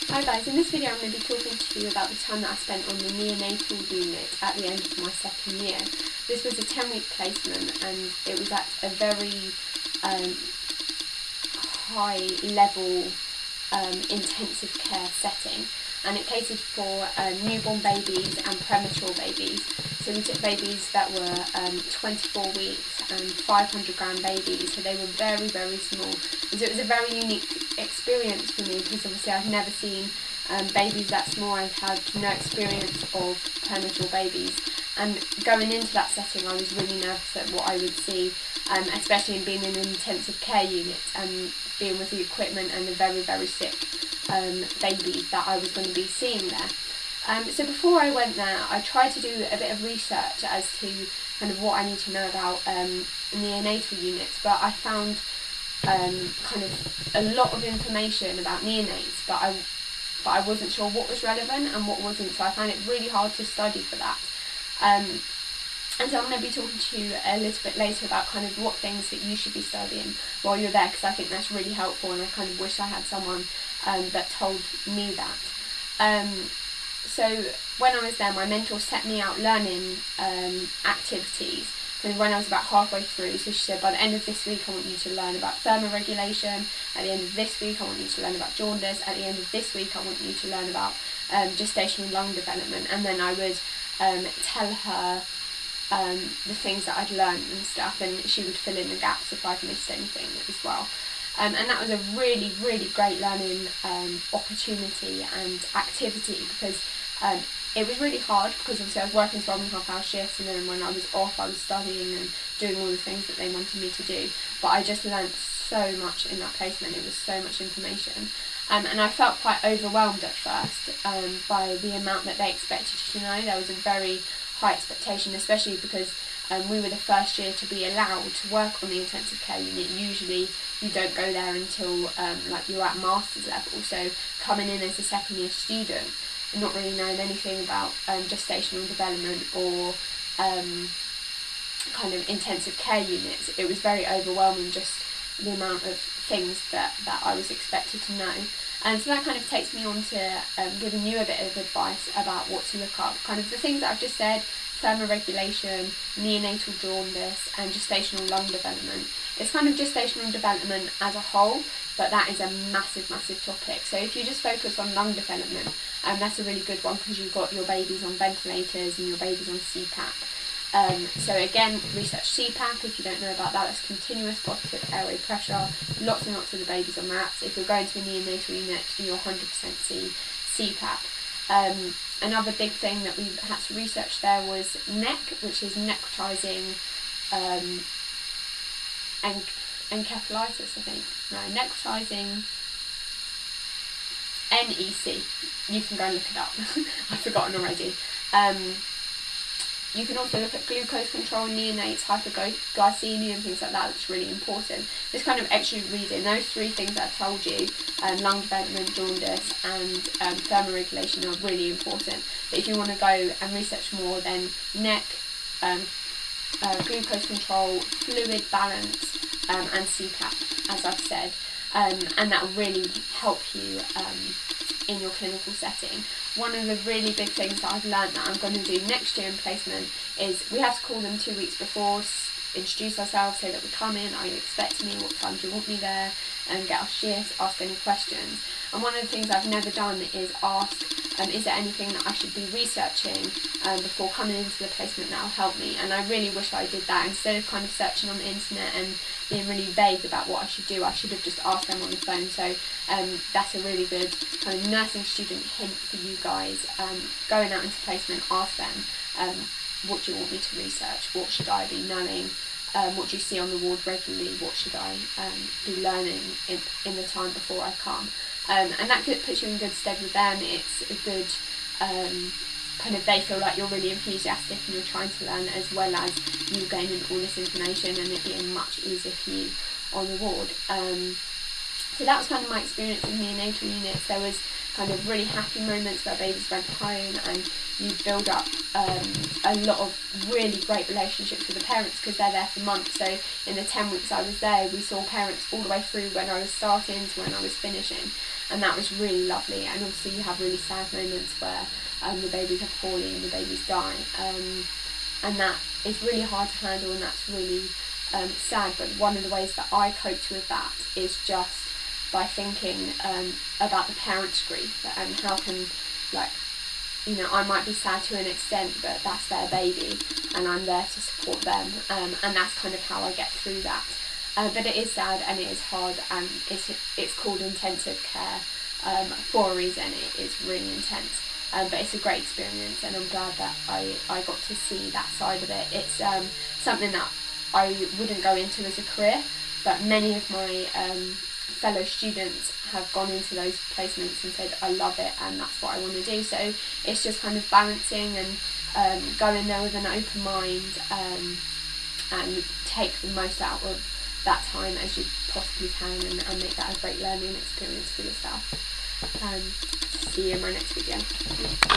Hi guys, in this video I'm going to be talking to you about the time that I spent on the neonatal unit at the end of my second year. This was a 10-week placement and it was at a very high level intensive care setting, and it catered for newborn babies and premature babies. So we took babies that were 24 weeks and 500 gram babies, so they were very, very small. And so it was a very unique experience for me because obviously I've never seen babies that small. I've had no experience of premature babies, and going into that setting I was really nervous at what I would see, especially in being in an intensive care unit and being with the equipment and the very, very sick babies that I was going to be seeing there. So before I went there, I tried to do a bit of research as to kind of what I need to know about neonatal units, but I found kind of a lot of information about neonates, but I wasn't sure what was relevant and what wasn't, so I found it really hard to study for that. And so I'm going to be talking to you a little bit later about kind of what things that you should be studying while you're there, because I think that's really helpful, and I kind of wish I had someone that told me that. So when I was there, my mentor set me out learning activities when I was about halfway through. So she said, by the end of this week I want you to learn about thermoregulation, at the end of this week I want you to learn about jaundice, at the end of this week I want you to learn about gestational lung development, and then I would tell her the things that I'd learned and stuff, and she would fill in the gaps if I'd missed anything as well. And that was a really, really great learning opportunity and activity, because it was really hard because obviously I was working 12.5-hour shifts, and then when I was off I was studying and doing all the things that they wanted me to do. But I just learnt so much in that placement. It was so much information, and I felt quite overwhelmed at first by the amount that they expected you to know. There was a very high expectation, especially because we were the first year to be allowed to work on the intensive care unit. Usually you don't go there until like you're at master's level, so coming in as a second year student and not really knowing anything about gestational development or kind of intensive care units, it was very overwhelming, just the amount of things that I was expected to know. And so that kind of takes me on to giving you a bit of advice about what to look up. Kind of the things that I've just said: thermoregulation, neonatal jaundice, and gestational lung development. It's kind of gestational development as a whole, but that is a massive, massive topic. So if you just focus on lung development, that's a really good one, because you've got your babies on ventilators and your babies on CPAP. So again, research CPAP if you don't know about that. That's continuous positive airway pressure. Lots and lots of the babies on that. If you're going to a neonatal unit, you'll 100% see CPAP. Another big thing that we had to research there was NEC, which is necrotizing encephalitis, I think. No, necrotizing NEC. You can go and look it up. I've forgotten already. You can also look at glucose control in neonates, hypoglycemia and things like that. That's really important. Just kind of extra reading. Those three things that I've told you, lung development, jaundice and thermoregulation, are really important. But if you want to go and research more, then NEC, glucose control, fluid balance and CPAP, as I've said. And that will really help you in your clinical setting. One of the really big things that I've learned that I'm going to do next year in placement is we have to call them 2 weeks before, introduce ourselves, say that we come in, are you expecting me, what time do you want me there, and get our shifts, ask any questions. And one of the things I've never done is ask, is there anything that I should be researching before coming into the placement that will help me? And I really wish I did that. Instead of kind of searching on the internet and being really vague about what I should do, I should have just asked them on the phone. So that's a really good kind of nursing student hint for you guys. Going out into placement, ask them, what do you want me to research? What should I be knowing? What do you see on the ward regularly? What should I be learning in the time before I come? And that puts you in good stead with them. It's a good kind of, they feel like you're really enthusiastic and you're trying to learn, as well as you gaining all this information and it being much easier for you on the ward. So that was kind of my experience in neonatal units. There was kind of really happy moments where babies went home and you build up a lot of really great relationships with the parents, because they're there for months. So in the 10 weeks I was there, we saw parents all the way through when I was starting to when I was finishing. and that was really lovely. And obviously you have really sad moments where the babies are poorly and the babies die, and that is really hard to handle, and that's really sad. But one of the ways that I coped with that is just by thinking about the parents' grief, and how can, like, you know, I might be sad to an extent, but that's their baby and I'm there to support them, and that's kind of how I get through that. But it is sad and it is hard, and it's called intensive care for a reason. It is really intense, but it's a great experience, and I'm glad that I got to see that side of it. It's something that I wouldn't go into as a career, but many of my fellow students have gone into those placements and said, I love it and that's what I want to do. So it's just kind of balancing and going there with an open mind, and take the most out of that time as you possibly can, and make that a great learning experience for yourself. See you in my next video.